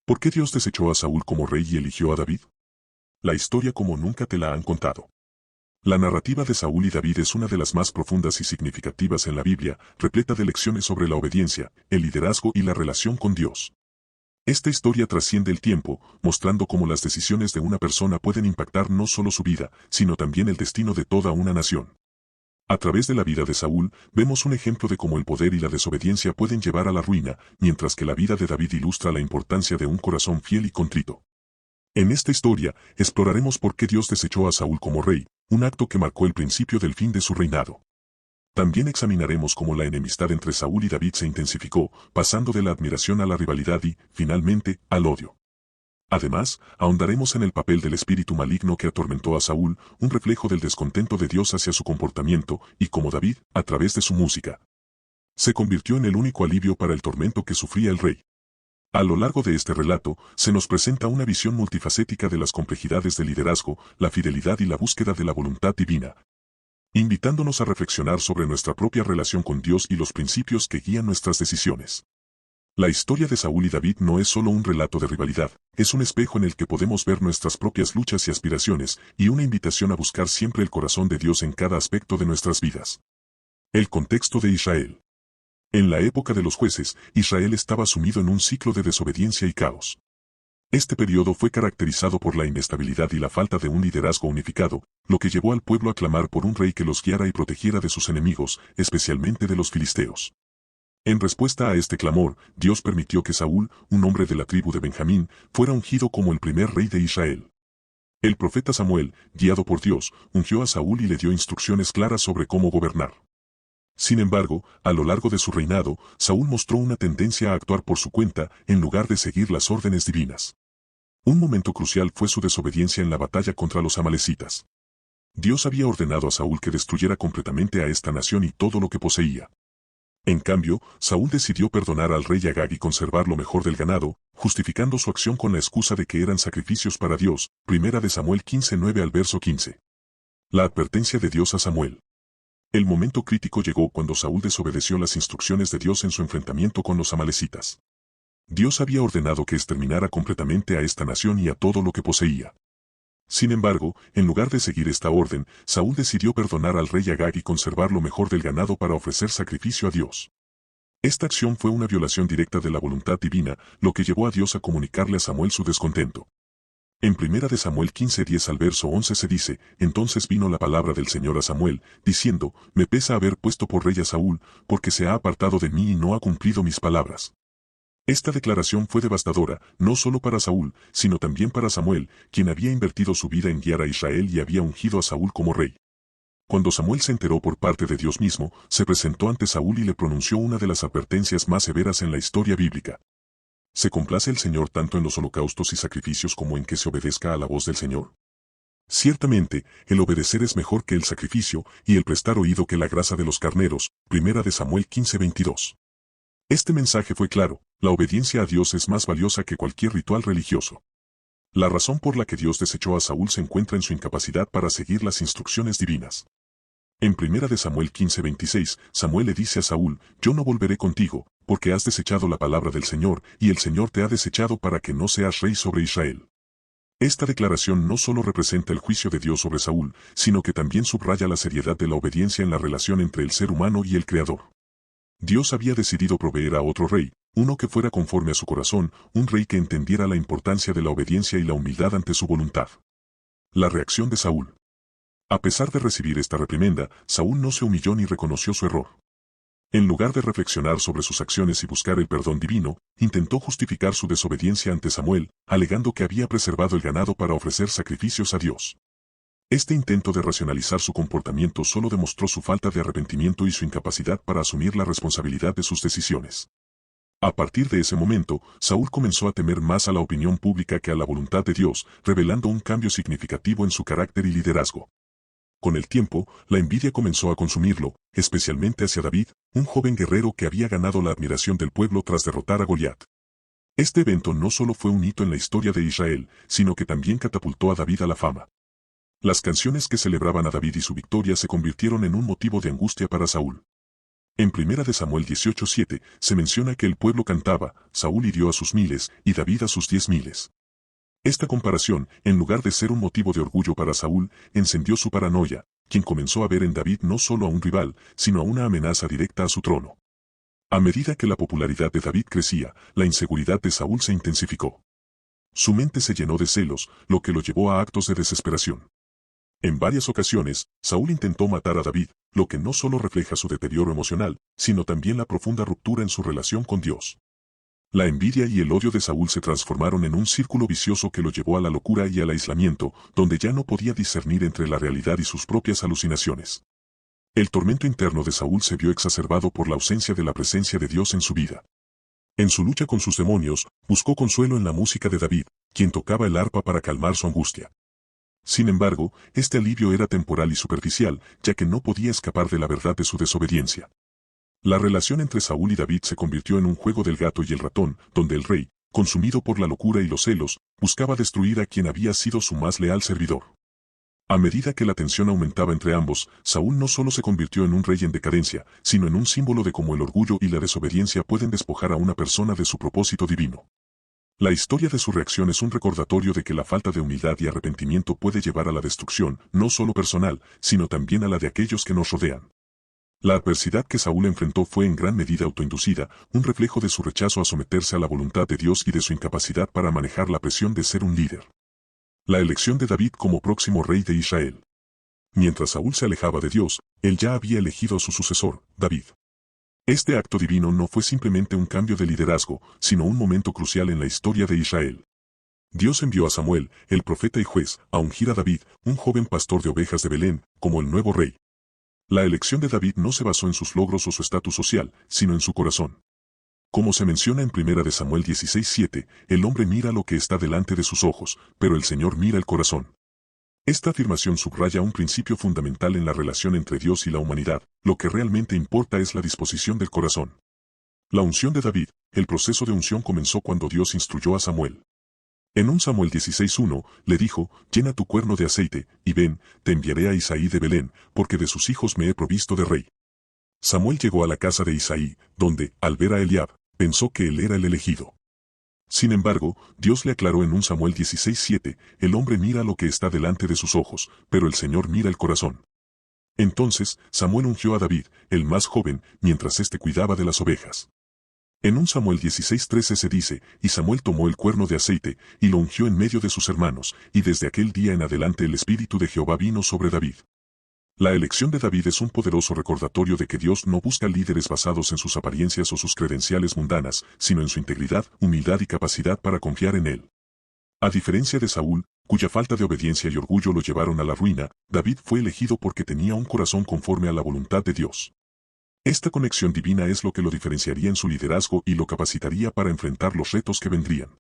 ¿Por qué Dios desechó a Saúl como rey y eligió a David? La historia como nunca te la han contado. La narrativa de Saúl y David es una de las más profundas y significativas en la Biblia, repleta de lecciones sobre la obediencia, el liderazgo y la relación con Dios. Esta historia trasciende el tiempo, mostrando cómo las decisiones de una persona pueden impactar no solo su vida, sino también el destino de toda una nación. A través de la vida de Saúl, vemos un ejemplo de cómo el poder y la desobediencia pueden llevar a la ruina, mientras que la vida de David ilustra la importancia de un corazón fiel y contrito. En esta historia, exploraremos por qué Dios desechó a Saúl como rey, un acto que marcó el principio del fin de su reinado. También examinaremos cómo la enemistad entre Saúl y David se intensificó, pasando de la admiración a la rivalidad y, finalmente, al odio. Además, ahondaremos en el papel del espíritu maligno que atormentó a Saúl, un reflejo del descontento de Dios hacia su comportamiento, y cómo David, a través de su música, se convirtió en el único alivio para el tormento que sufría el rey. A lo largo de este relato, se nos presenta una visión multifacética de las complejidades del liderazgo, la fidelidad y la búsqueda de la voluntad divina, invitándonos a reflexionar sobre nuestra propia relación con Dios y los principios que guían nuestras decisiones. La historia de Saúl y David no es solo un relato de rivalidad, es un espejo en el que podemos ver nuestras propias luchas y aspiraciones, y una invitación a buscar siempre el corazón de Dios en cada aspecto de nuestras vidas. El contexto de Israel. En la época de los jueces, Israel estaba sumido en un ciclo de desobediencia y caos. Este periodo fue caracterizado por la inestabilidad y la falta de un liderazgo unificado, lo que llevó al pueblo a clamar por un rey que los guiara y protegiera de sus enemigos, especialmente de los filisteos. En respuesta a este clamor, Dios permitió que Saúl, un hombre de la tribu de Benjamín, fuera ungido como el primer rey de Israel. El profeta Samuel, guiado por Dios, ungió a Saúl y le dio instrucciones claras sobre cómo gobernar. Sin embargo, a lo largo de su reinado, Saúl mostró una tendencia a actuar por su cuenta en lugar de seguir las órdenes divinas. Un momento crucial fue su desobediencia en la batalla contra los amalecitas. Dios había ordenado a Saúl que destruyera completamente a esta nación y todo lo que poseía. En cambio, Saúl decidió perdonar al rey Agag y conservar lo mejor del ganado, justificando su acción con la excusa de que eran sacrificios para Dios. Primera de Samuel 15:9 al verso 15. La advertencia de Dios a Samuel. El momento crítico llegó cuando Saúl desobedeció las instrucciones de Dios en su enfrentamiento con los amalecitas. Dios había ordenado que exterminara completamente a esta nación y a todo lo que poseía. Sin embargo, en lugar de seguir esta orden, Saúl decidió perdonar al rey Agag y conservar lo mejor del ganado para ofrecer sacrificio a Dios. Esta acción fue una violación directa de la voluntad divina, lo que llevó a Dios a comunicarle a Samuel su descontento. En 1 Samuel 15:10 al verso 11 se dice, entonces vino la palabra del Señor a Samuel, diciendo, me pesa haber puesto por rey a Saúl, porque se ha apartado de mí y no ha cumplido mis palabras. Esta declaración fue devastadora, no solo para Saúl, sino también para Samuel, quien había invertido su vida en guiar a Israel y había ungido a Saúl como rey. Cuando Samuel se enteró por parte de Dios mismo, se presentó ante Saúl y le pronunció una de las advertencias más severas en la historia bíblica. ¿Se complace el Señor tanto en los holocaustos y sacrificios como en que se obedezca a la voz del Señor? Ciertamente, el obedecer es mejor que el sacrificio, y el prestar oído que la grasa de los carneros. 1 Samuel 15:22. Este mensaje fue claro, la obediencia a Dios es más valiosa que cualquier ritual religioso. La razón por la que Dios desechó a Saúl se encuentra en su incapacidad para seguir las instrucciones divinas. En 1 Samuel 15:26, Samuel le dice a Saúl, yo no volveré contigo, porque has desechado la palabra del Señor, y el Señor te ha desechado para que no seas rey sobre Israel. Esta declaración no solo representa el juicio de Dios sobre Saúl, sino que también subraya la seriedad de la obediencia en la relación entre el ser humano y el Creador. Dios había decidido proveer a otro rey, uno que fuera conforme a su corazón, un rey que entendiera la importancia de la obediencia y la humildad ante su voluntad. La reacción de Saúl. A pesar de recibir esta reprimenda, Saúl no se humilló ni reconoció su error. En lugar de reflexionar sobre sus acciones y buscar el perdón divino, intentó justificar su desobediencia ante Samuel, alegando que había preservado el ganado para ofrecer sacrificios a Dios. Este intento de racionalizar su comportamiento solo demostró su falta de arrepentimiento y su incapacidad para asumir la responsabilidad de sus decisiones. A partir de ese momento, Saúl comenzó a temer más a la opinión pública que a la voluntad de Dios, revelando un cambio significativo en su carácter y liderazgo. Con el tiempo, la envidia comenzó a consumirlo, especialmente hacia David, un joven guerrero que había ganado la admiración del pueblo tras derrotar a Goliat. Este evento no solo fue un hito en la historia de Israel, sino que también catapultó a David a la fama. Las canciones que celebraban a David y su victoria se convirtieron en un motivo de angustia para Saúl. En 1 de Samuel 18:7 se menciona que el pueblo cantaba, Saúl hirió a sus miles y David a sus 10,000. Esta comparación, en lugar de ser un motivo de orgullo para Saúl, encendió su paranoia, quien comenzó a ver en David no solo a un rival, sino a una amenaza directa a su trono. A medida que la popularidad de David crecía, la inseguridad de Saúl se intensificó. Su mente se llenó de celos, lo que lo llevó a actos de desesperación. En varias ocasiones, Saúl intentó matar a David, lo que no solo refleja su deterioro emocional, sino también la profunda ruptura en su relación con Dios. La envidia y el odio de Saúl se transformaron en un círculo vicioso que lo llevó a la locura y al aislamiento, donde ya no podía discernir entre la realidad y sus propias alucinaciones. El tormento interno de Saúl se vio exacerbado por la ausencia de la presencia de Dios en su vida. En su lucha con sus demonios, buscó consuelo en la música de David, quien tocaba el arpa para calmar su angustia. Sin embargo, este alivio era temporal y superficial, ya que no podía escapar de la verdad de su desobediencia. La relación entre Saúl y David se convirtió en un juego del gato y el ratón, donde el rey, consumido por la locura y los celos, buscaba destruir a quien había sido su más leal servidor. A medida que la tensión aumentaba entre ambos, Saúl no solo se convirtió en un rey en decadencia, sino en un símbolo de cómo el orgullo y la desobediencia pueden despojar a una persona de su propósito divino. La historia de su reacción es un recordatorio de que la falta de humildad y arrepentimiento puede llevar a la destrucción, no solo personal, sino también a la de aquellos que nos rodean. La adversidad que Saúl enfrentó fue en gran medida autoinducida, un reflejo de su rechazo a someterse a la voluntad de Dios y de su incapacidad para manejar la presión de ser un líder. La elección de David como próximo rey de Israel. Mientras Saúl se alejaba de Dios, él ya había elegido a su sucesor, David. Este acto divino no fue simplemente un cambio de liderazgo, sino un momento crucial en la historia de Israel. Dios envió a Samuel, el profeta y juez, a ungir a David, un joven pastor de ovejas de Belén, como el nuevo rey. La elección de David no se basó en sus logros o su estatus social, sino en su corazón. Como se menciona en 1 de Samuel 16:7, el hombre mira lo que está delante de sus ojos, pero el Señor mira el corazón. Esta afirmación subraya un principio fundamental en la relación entre Dios y la humanidad, lo que realmente importa es la disposición del corazón. La unción de David, el proceso de unción comenzó cuando Dios instruyó a Samuel. En 1 Samuel 16:1, le dijo, llena tu cuerno de aceite, y ven, te enviaré a Isaí de Belén, porque de sus hijos me he provisto de rey. Samuel llegó a la casa de Isaí, donde, al ver a Eliab, pensó que él era el elegido. Sin embargo, Dios le aclaró en 1 Samuel 16:7, el hombre mira lo que está delante de sus ojos, pero el Señor mira el corazón. Entonces, Samuel ungió a David, el más joven, mientras éste cuidaba de las ovejas. En 1 Samuel 16:13 se dice, y Samuel tomó el cuerno de aceite, y lo ungió en medio de sus hermanos, y desde aquel día en adelante el Espíritu de Jehová vino sobre David. La elección de David es un poderoso recordatorio de que Dios no busca líderes basados en sus apariencias o sus credenciales mundanas, sino en su integridad, humildad y capacidad para confiar en Él. A diferencia de Saúl, cuya falta de obediencia y orgullo lo llevaron a la ruina, David fue elegido porque tenía un corazón conforme a la voluntad de Dios. Esta conexión divina es lo que lo diferenciaría en su liderazgo y lo capacitaría para enfrentar los retos que vendrían.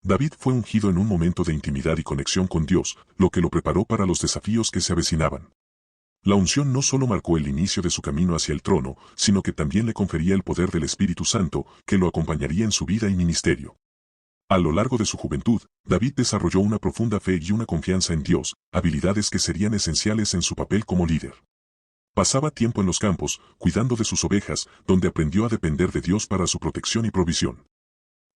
David fue ungido en un momento de intimidad y conexión con Dios, lo que lo preparó para los desafíos que se avecinaban. La unción no solo marcó el inicio de su camino hacia el trono, sino que también le confería el poder del Espíritu Santo, que lo acompañaría en su vida y ministerio. A lo largo de su juventud, David desarrolló una profunda fe y una confianza en Dios, habilidades que serían esenciales en su papel como líder. Pasaba tiempo en los campos, cuidando de sus ovejas, donde aprendió a depender de Dios para su protección y provisión.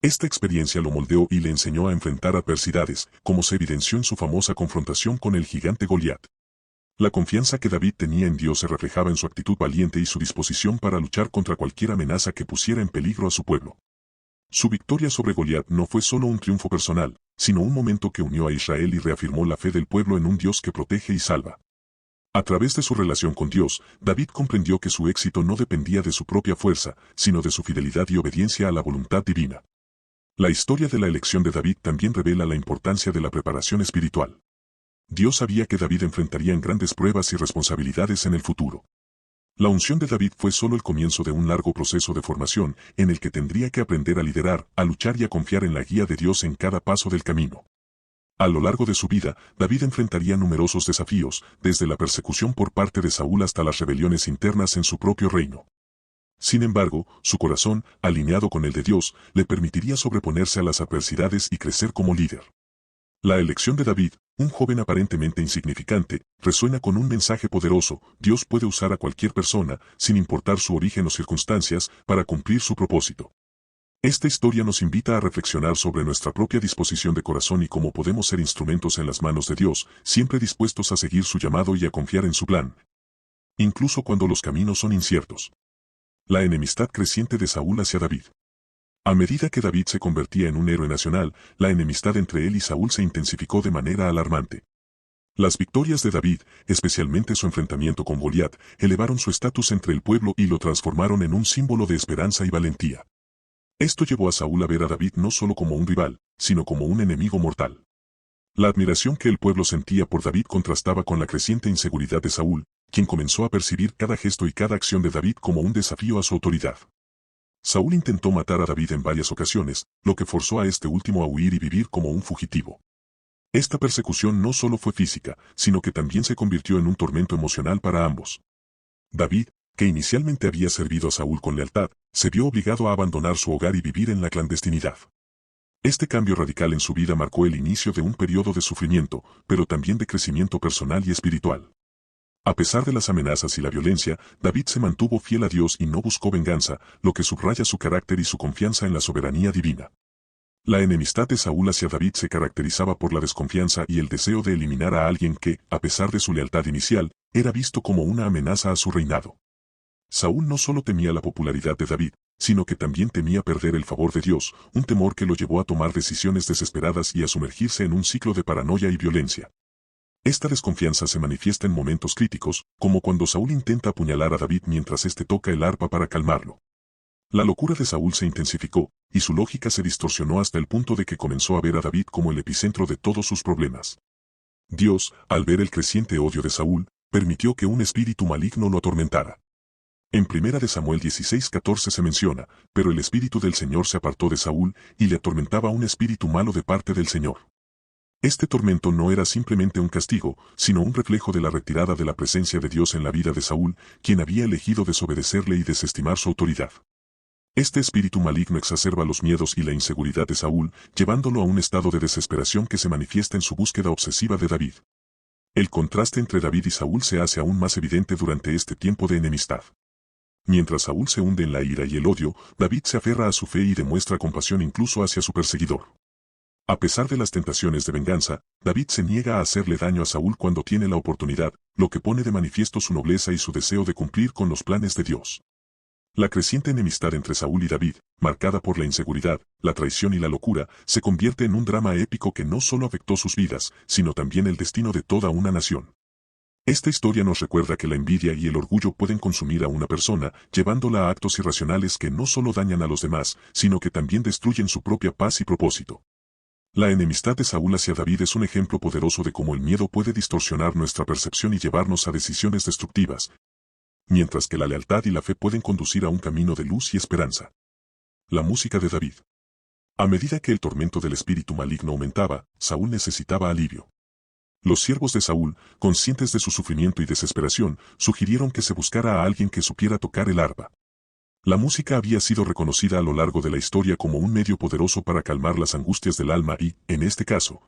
Esta experiencia lo moldeó y le enseñó a enfrentar adversidades, como se evidenció en su famosa confrontación con el gigante Goliat. La confianza que David tenía en Dios se reflejaba en su actitud valiente y su disposición para luchar contra cualquier amenaza que pusiera en peligro a su pueblo. Su victoria sobre Goliat no fue solo un triunfo personal, sino un momento que unió a Israel y reafirmó la fe del pueblo en un Dios que protege y salva. A través de su relación con Dios, David comprendió que su éxito no dependía de su propia fuerza, sino de su fidelidad y obediencia a la voluntad divina. La historia de la elección de David también revela la importancia de la preparación espiritual. Dios sabía que David enfrentaría grandes pruebas y responsabilidades en el futuro. La unción de David fue solo el comienzo de un largo proceso de formación, en el que tendría que aprender a liderar, a luchar y a confiar en la guía de Dios en cada paso del camino. A lo largo de su vida, David enfrentaría numerosos desafíos, desde la persecución por parte de Saúl hasta las rebeliones internas en su propio reino. Sin embargo, su corazón, alineado con el de Dios, le permitiría sobreponerse a las adversidades y crecer como líder. La elección de David, un joven aparentemente insignificante, resuena con un mensaje poderoso: Dios puede usar a cualquier persona, sin importar su origen o circunstancias, para cumplir su propósito. Esta historia nos invita a reflexionar sobre nuestra propia disposición de corazón y cómo podemos ser instrumentos en las manos de Dios, siempre dispuestos a seguir su llamado y a confiar en su plan, incluso cuando los caminos son inciertos. La enemistad creciente de Saúl hacia David. A medida que David se convertía en un héroe nacional, la enemistad entre él y Saúl se intensificó de manera alarmante. Las victorias de David, especialmente su enfrentamiento con Goliat, elevaron su estatus entre el pueblo y lo transformaron en un símbolo de esperanza y valentía. Esto llevó a Saúl a ver a David no solo como un rival, sino como un enemigo mortal. La admiración que el pueblo sentía por David contrastaba con la creciente inseguridad de Saúl, quien comenzó a percibir cada gesto y cada acción de David como un desafío a su autoridad. Saúl intentó matar a David en varias ocasiones, lo que forzó a este último a huir y vivir como un fugitivo. Esta persecución no solo fue física, sino que también se convirtió en un tormento emocional para ambos. David, que inicialmente había servido a Saúl con lealtad, se vio obligado a abandonar su hogar y vivir en la clandestinidad. Este cambio radical en su vida marcó el inicio de un periodo de sufrimiento, pero también de crecimiento personal y espiritual. A pesar de las amenazas y la violencia, David se mantuvo fiel a Dios y no buscó venganza, lo que subraya su carácter y su confianza en la soberanía divina. La enemistad de Saúl hacia David se caracterizaba por la desconfianza y el deseo de eliminar a alguien que, a pesar de su lealtad inicial, era visto como una amenaza a su reinado. Saúl no solo temía la popularidad de David, sino que también temía perder el favor de Dios, un temor que lo llevó a tomar decisiones desesperadas y a sumergirse en un ciclo de paranoia y violencia. Esta desconfianza se manifiesta en momentos críticos, como cuando Saúl intenta apuñalar a David mientras éste toca el arpa para calmarlo. La locura de Saúl se intensificó, y su lógica se distorsionó hasta el punto de que comenzó a ver a David como el epicentro de todos sus problemas. Dios, al ver el creciente odio de Saúl, permitió que un espíritu maligno lo atormentara. En 1 Samuel 16:14 se menciona: pero el espíritu del Señor se apartó de Saúl, y le atormentaba un espíritu malo de parte del Señor. Este tormento no era simplemente un castigo, sino un reflejo de la retirada de la presencia de Dios en la vida de Saúl, quien había elegido desobedecerle y desestimar su autoridad. Este espíritu maligno exacerba los miedos y la inseguridad de Saúl, llevándolo a un estado de desesperación que se manifiesta en su búsqueda obsesiva de David. El contraste entre David y Saúl se hace aún más evidente durante este tiempo de enemistad. Mientras Saúl se hunde en la ira y el odio, David se aferra a su fe y demuestra compasión incluso hacia su perseguidor. A pesar de las tentaciones de venganza, David se niega a hacerle daño a Saúl cuando tiene la oportunidad, lo que pone de manifiesto su nobleza y su deseo de cumplir con los planes de Dios. La creciente enemistad entre Saúl y David, marcada por la inseguridad, la traición y la locura, se convierte en un drama épico que no solo afectó sus vidas, sino también el destino de toda una nación. Esta historia nos recuerda que la envidia y el orgullo pueden consumir a una persona, llevándola a actos irracionales que no solo dañan a los demás, sino que también destruyen su propia paz y propósito. La enemistad de Saúl hacia David es un ejemplo poderoso de cómo el miedo puede distorsionar nuestra percepción y llevarnos a decisiones destructivas, mientras que la lealtad y la fe pueden conducir a un camino de luz y esperanza. La música de David. A medida que el tormento del espíritu maligno aumentaba, Saúl necesitaba alivio. Los siervos de Saúl, conscientes de su sufrimiento y desesperación, sugirieron que se buscara a alguien que supiera tocar el arpa. La música había sido reconocida a lo largo de la historia como un medio poderoso para calmar las angustias del alma y, en este caso,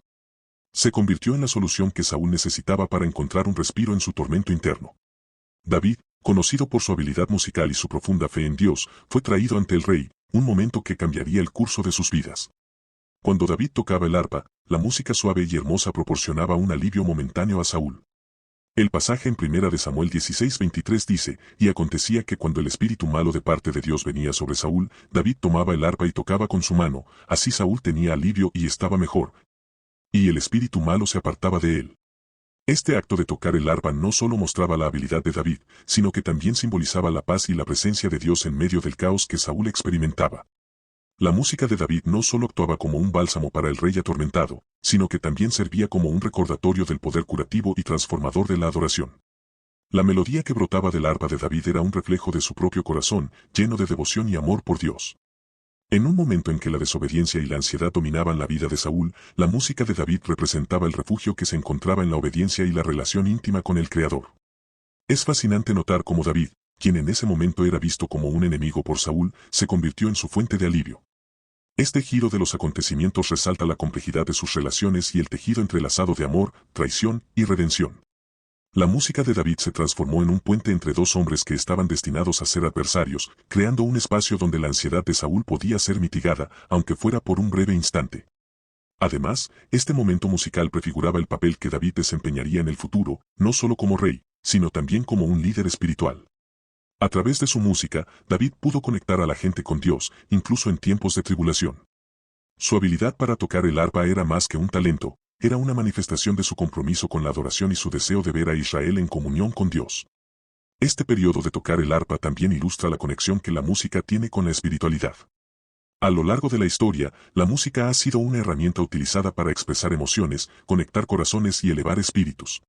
se convirtió en la solución que Saúl necesitaba para encontrar un respiro en su tormento interno. David, conocido por su habilidad musical y su profunda fe en Dios, fue traído ante el rey, un momento que cambiaría el curso de sus vidas. Cuando David tocaba el arpa, la música suave y hermosa proporcionaba un alivio momentáneo a Saúl. El pasaje en 1 Samuel 16:23 dice: y acontecía que cuando el espíritu malo de parte de Dios venía sobre Saúl, David tomaba el arpa y tocaba con su mano, así Saúl tenía alivio y estaba mejor. Y el espíritu malo se apartaba de él. Este acto de tocar el arpa no solo mostraba la habilidad de David, sino que también simbolizaba la paz y la presencia de Dios en medio del caos que Saúl experimentaba. La música de David no solo actuaba como un bálsamo para el rey atormentado, sino que también servía como un recordatorio del poder curativo y transformador de la adoración. La melodía que brotaba del arpa de David era un reflejo de su propio corazón, lleno de devoción y amor por Dios. En un momento en que la desobediencia y la ansiedad dominaban la vida de Saúl, la música de David representaba el refugio que se encontraba en la obediencia y la relación íntima con el Creador. Es fascinante notar cómo David, quien en ese momento era visto como un enemigo por Saúl, se convirtió en su fuente de alivio. Este giro de los acontecimientos resalta la complejidad de sus relaciones y el tejido entrelazado de amor, traición y redención. La música de David se transformó en un puente entre dos hombres que estaban destinados a ser adversarios, creando un espacio donde la ansiedad de Saúl podía ser mitigada, aunque fuera por un breve instante. Además, este momento musical prefiguraba el papel que David desempeñaría en el futuro, no solo como rey, sino también como un líder espiritual. A través de su música, David pudo conectar a la gente con Dios, incluso en tiempos de tribulación. Su habilidad para tocar el arpa era más que un talento, era una manifestación de su compromiso con la adoración y su deseo de ver a Israel en comunión con Dios. Este periodo de tocar el arpa también ilustra la conexión que la música tiene con la espiritualidad. A lo largo de la historia, la música ha sido una herramienta utilizada para expresar emociones, conectar corazones y elevar espíritus.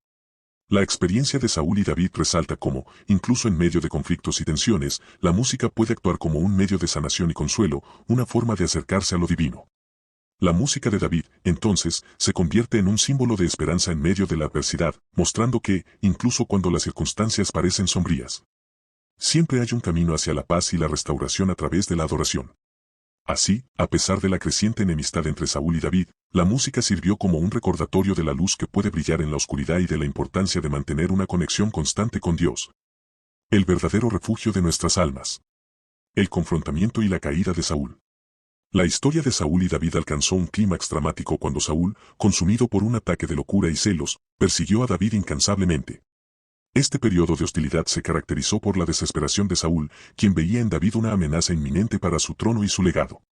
La experiencia de Saúl y David resalta cómo, incluso en medio de conflictos y tensiones, la música puede actuar como un medio de sanación y consuelo, una forma de acercarse a lo divino. La música de David, entonces, se convierte en un símbolo de esperanza en medio de la adversidad, mostrando que, incluso cuando las circunstancias parecen sombrías, siempre hay un camino hacia la paz y la restauración a través de la adoración. Así, a pesar de la creciente enemistad entre Saúl y David, la música sirvió como un recordatorio de la luz que puede brillar en la oscuridad y de la importancia de mantener una conexión constante con Dios, el verdadero refugio de nuestras almas. El confrontamiento y la caída de Saúl. La historia de Saúl y David alcanzó un clímax dramático cuando Saúl, consumido por un ataque de locura y celos, persiguió a David incansablemente. Este periodo de hostilidad se caracterizó por la desesperación de Saúl, quien veía en David una amenaza inminente para su trono y su legado.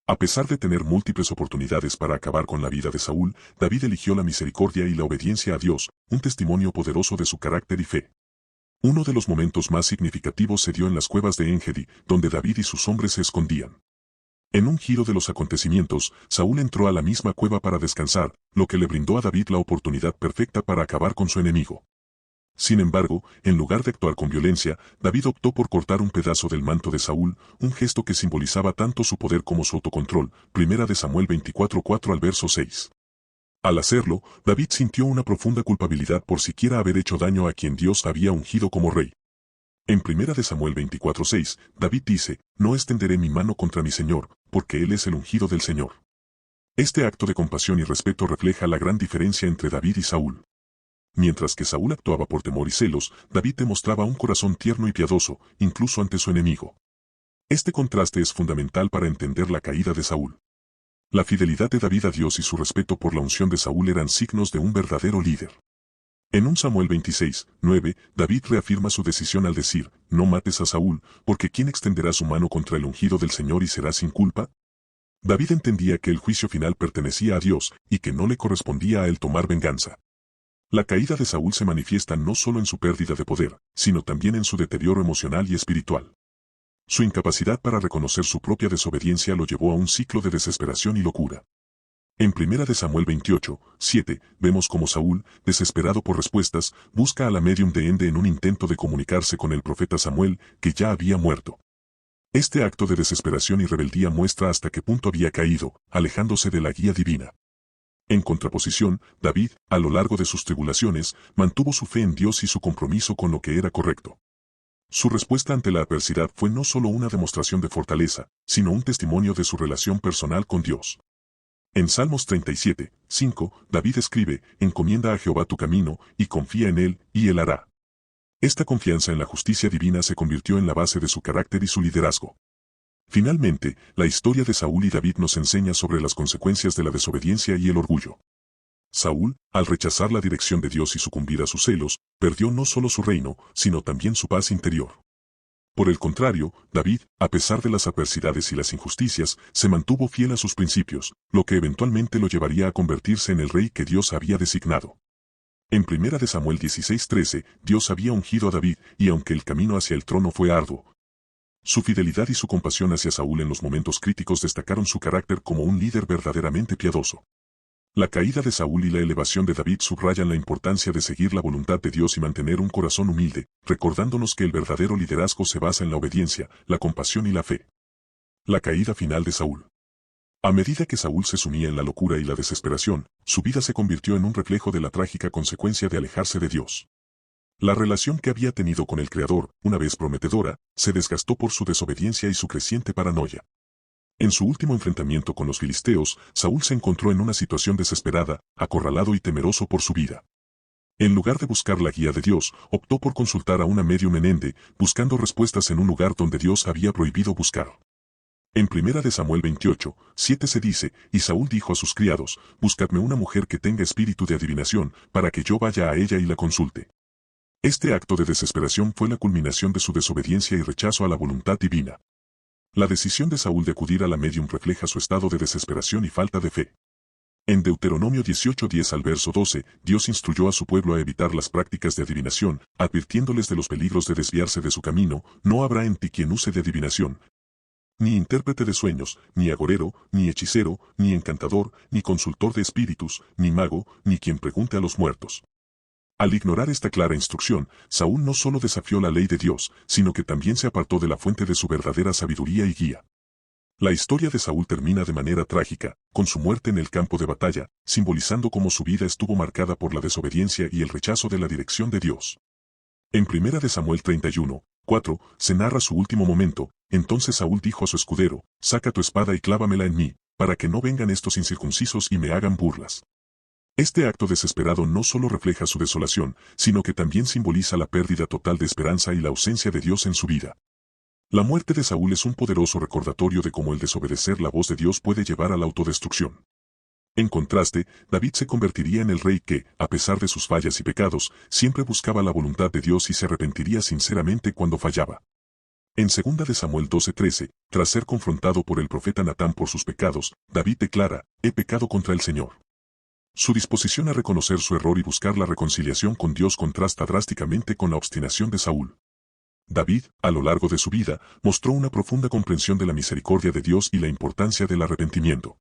A pesar de tener múltiples oportunidades para acabar con la vida de Saúl, David eligió la misericordia y la obediencia a Dios, un testimonio poderoso de su carácter y fe. Uno de los momentos más significativos se dio en las cuevas de Engedi, donde David y sus hombres se escondían. En un giro de los acontecimientos, Saúl entró a la misma cueva para descansar, lo que le brindó a David la oportunidad perfecta para acabar con su enemigo. Sin embargo, en lugar de actuar con violencia, David optó por cortar un pedazo del manto de Saúl, un gesto que simbolizaba tanto su poder como su autocontrol, 1 de Samuel 24:4 al verso 6. Al hacerlo, David sintió una profunda culpabilidad por siquiera haber hecho daño a quien Dios había ungido como rey. En 1 de Samuel 24:6, David dice, «No extenderé mi mano contra mi Señor, porque Él es el ungido del Señor». Este acto de compasión y respeto refleja la gran diferencia entre David y Saúl. Mientras que Saúl actuaba por temor y celos, David demostraba un corazón tierno y piadoso, incluso ante su enemigo. Este contraste es fundamental para entender la caída de Saúl. La fidelidad de David a Dios y su respeto por la unción de Saúl eran signos de un verdadero líder. En 1 Samuel 26:9, David reafirma su decisión al decir, «No mates a Saúl, porque ¿quién extenderá su mano contra el ungido del Señor y será sin culpa?» David entendía que el juicio final pertenecía a Dios y que no le correspondía a él tomar venganza. La caída de Saúl se manifiesta no solo en su pérdida de poder, sino también en su deterioro emocional y espiritual. Su incapacidad para reconocer su propia desobediencia lo llevó a un ciclo de desesperación y locura. En 1 de Samuel 28:7, vemos cómo Saúl, desesperado por respuestas, busca a la medium de Ende en un intento de comunicarse con el profeta Samuel, que ya había muerto. Este acto de desesperación y rebeldía muestra hasta qué punto había caído, alejándose de la guía divina. En contraposición, David, a lo largo de sus tribulaciones, mantuvo su fe en Dios y su compromiso con lo que era correcto. Su respuesta ante la adversidad fue no solo una demostración de fortaleza, sino un testimonio de su relación personal con Dios. En Salmos 37:5, David escribe, «Encomienda a Jehová tu camino, y confía en él, y él hará». Esta confianza en la justicia divina se convirtió en la base de su carácter y su liderazgo. Finalmente, la historia de Saúl y David nos enseña sobre las consecuencias de la desobediencia y el orgullo. Saúl, al rechazar la dirección de Dios y sucumbir a sus celos, perdió no solo su reino, sino también su paz interior. Por el contrario, David, a pesar de las adversidades y las injusticias, se mantuvo fiel a sus principios, lo que eventualmente lo llevaría a convertirse en el rey que Dios había designado. En 1 de Samuel 16:13, Dios había ungido a David, y aunque el camino hacia el trono fue arduo, su fidelidad y su compasión hacia Saúl en los momentos críticos destacaron su carácter como un líder verdaderamente piadoso. La caída de Saúl y la elevación de David subrayan la importancia de seguir la voluntad de Dios y mantener un corazón humilde, recordándonos que el verdadero liderazgo se basa en la obediencia, la compasión y la fe. La caída final de Saúl. A medida que Saúl se sumía en la locura y la desesperación, su vida se convirtió en un reflejo de la trágica consecuencia de alejarse de Dios. La relación que había tenido con el Creador, una vez prometedora, se desgastó por su desobediencia y su creciente paranoia. En su último enfrentamiento con los filisteos, Saúl se encontró en una situación desesperada, acorralado y temeroso por su vida. En lugar de buscar la guía de Dios, optó por consultar a una medium en Ende, buscando respuestas en un lugar donde Dios había prohibido buscar. En 1 Samuel 28, 7 se dice, y Saúl dijo a sus criados, buscadme una mujer que tenga espíritu de adivinación, para que yo vaya a ella y la consulte. Este acto de desesperación fue la culminación de su desobediencia y rechazo a la voluntad divina. La decisión de Saúl de acudir a la medium refleja su estado de desesperación y falta de fe. En Deuteronomio 18:10 al verso 12, Dios instruyó a su pueblo a evitar las prácticas de adivinación, advirtiéndoles de los peligros de desviarse de su camino. No habrá en ti quien use de adivinación, ni intérprete de sueños, ni agorero, ni hechicero, ni encantador, ni consultor de espíritus, ni mago, ni quien pregunte a los muertos. Al ignorar esta clara instrucción, Saúl no solo desafió la ley de Dios, sino que también se apartó de la fuente de su verdadera sabiduría y guía. La historia de Saúl termina de manera trágica, con su muerte en el campo de batalla, simbolizando cómo su vida estuvo marcada por la desobediencia y el rechazo de la dirección de Dios. En 1 Samuel 31, 4, se narra su último momento. Entonces Saúl dijo a su escudero, saca tu espada y clávamela en mí, para que no vengan estos incircuncisos y me hagan burlas. Este acto desesperado no solo refleja su desolación, sino que también simboliza la pérdida total de esperanza y la ausencia de Dios en su vida. La muerte de Saúl es un poderoso recordatorio de cómo el desobedecer la voz de Dios puede llevar a la autodestrucción. En contraste, David se convertiría en el rey que, a pesar de sus fallas y pecados, siempre buscaba la voluntad de Dios y se arrepentiría sinceramente cuando fallaba. En 2 de Samuel 12:13, tras ser confrontado por el profeta Natán por sus pecados, David declara, he pecado contra el Señor. Su disposición a reconocer su error y buscar la reconciliación con Dios contrasta drásticamente con la obstinación de Saúl. David, a lo largo de su vida, mostró una profunda comprensión de la misericordia de Dios y la importancia del arrepentimiento.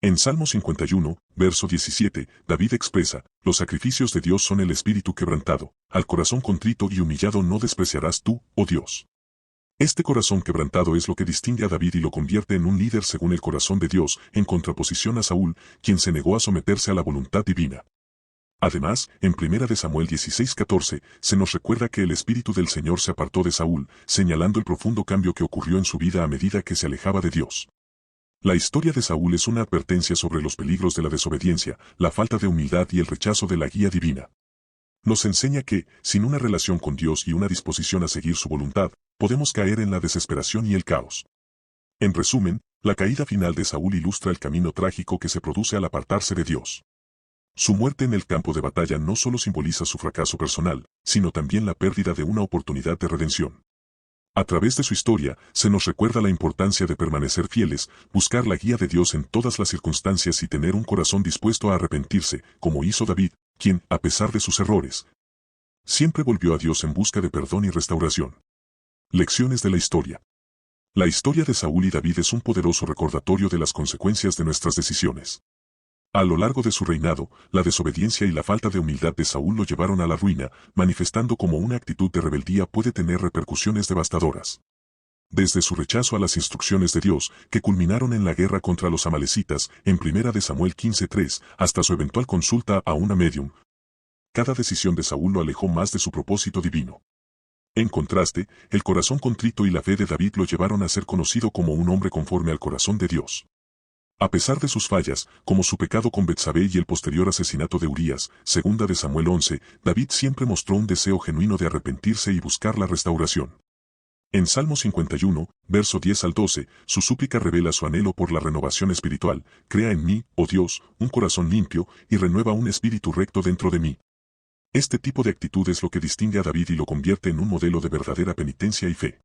En Salmo 51, verso 17, David expresa, los sacrificios de Dios son el espíritu quebrantado, al corazón contrito y humillado no despreciarás tú, oh Dios. Este corazón quebrantado es lo que distingue a David y lo convierte en un líder según el corazón de Dios, en contraposición a Saúl, quien se negó a someterse a la voluntad divina. Además, en 1 Samuel 16:14, se nos recuerda que el Espíritu del Señor se apartó de Saúl, señalando el profundo cambio que ocurrió en su vida a medida que se alejaba de Dios. La historia de Saúl es una advertencia sobre los peligros de la desobediencia, la falta de humildad y el rechazo de la guía divina. Nos enseña que, sin una relación con Dios y una disposición a seguir su voluntad, podemos caer en la desesperación y el caos. En resumen, la caída final de Saúl ilustra el camino trágico que se produce al apartarse de Dios. Su muerte en el campo de batalla no solo simboliza su fracaso personal, sino también la pérdida de una oportunidad de redención. A través de su historia, se nos recuerda la importancia de permanecer fieles, buscar la guía de Dios en todas las circunstancias y tener un corazón dispuesto a arrepentirse, como hizo David, quien, a pesar de sus errores, siempre volvió a Dios en busca de perdón y restauración. Lecciones de la historia. La historia de Saúl y David es un poderoso recordatorio de las consecuencias de nuestras decisiones. A lo largo de su reinado, la desobediencia y la falta de humildad de Saúl lo llevaron a la ruina, manifestando cómo una actitud de rebeldía puede tener repercusiones devastadoras. Desde su rechazo a las instrucciones de Dios, que culminaron en la guerra contra los amalecitas, en 1 Samuel 15:3, hasta su eventual consulta a una medium, cada decisión de Saúl lo alejó más de su propósito divino. En contraste, el corazón contrito y la fe de David lo llevaron a ser conocido como un hombre conforme al corazón de Dios. A pesar de sus fallas, como su pecado con Betsabé y el posterior asesinato de Urías, 2 de Samuel 11, David siempre mostró un deseo genuino de arrepentirse y buscar la restauración. En Salmo 51, verso 10 al 12, su súplica revela su anhelo por la renovación espiritual, crea en mí, oh Dios, un corazón limpio, y renueva un espíritu recto dentro de mí. Este tipo de actitud es lo que distingue a David y lo convierte en un modelo de verdadera penitencia y fe.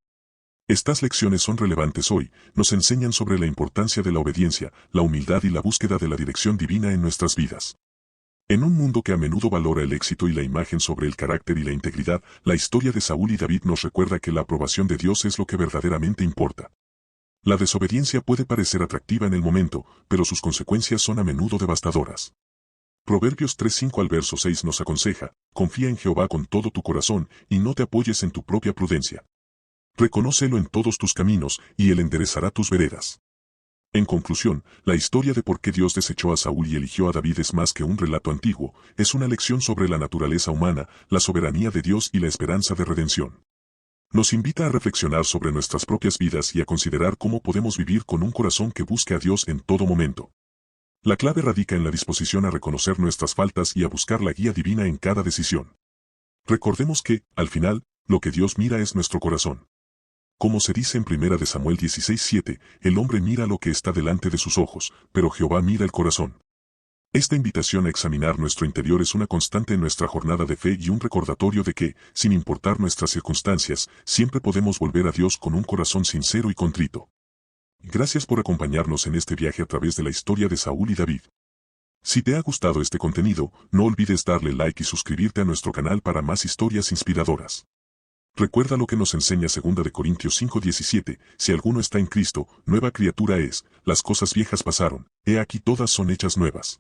Estas lecciones son relevantes hoy, nos enseñan sobre la importancia de la obediencia, la humildad y la búsqueda de la dirección divina en nuestras vidas. En un mundo que a menudo valora el éxito y la imagen sobre el carácter y la integridad, la historia de Saúl y David nos recuerda que la aprobación de Dios es lo que verdaderamente importa. La desobediencia puede parecer atractiva en el momento, pero sus consecuencias son a menudo devastadoras. Proverbios 3:5 al verso 6 nos aconseja, confía en Jehová con todo tu corazón, y no te apoyes en tu propia prudencia. Reconócelo en todos tus caminos, y él enderezará tus veredas. En conclusión, la historia de por qué Dios desechó a Saúl y eligió a David es más que un relato antiguo, es una lección sobre la naturaleza humana, la soberanía de Dios y la esperanza de redención. Nos invita a reflexionar sobre nuestras propias vidas y a considerar cómo podemos vivir con un corazón que busque a Dios en todo momento. La clave radica en la disposición a reconocer nuestras faltas y a buscar la guía divina en cada decisión. Recordemos que, al final, lo que Dios mira es nuestro corazón. Como se dice en 1 Samuel 16:7, el hombre mira lo que está delante de sus ojos, pero Jehová mira el corazón. Esta invitación a examinar nuestro interior es una constante en nuestra jornada de fe y un recordatorio de que, sin importar nuestras circunstancias, siempre podemos volver a Dios con un corazón sincero y contrito. Gracias por acompañarnos en este viaje a través de la historia de Saúl y David. Si te ha gustado este contenido, no olvides darle like y suscribirte a nuestro canal para más historias inspiradoras. Recuerda lo que nos enseña 2 Corintios 5:17, si alguno está en Cristo, nueva criatura es, las cosas viejas pasaron, he aquí todas son hechas nuevas.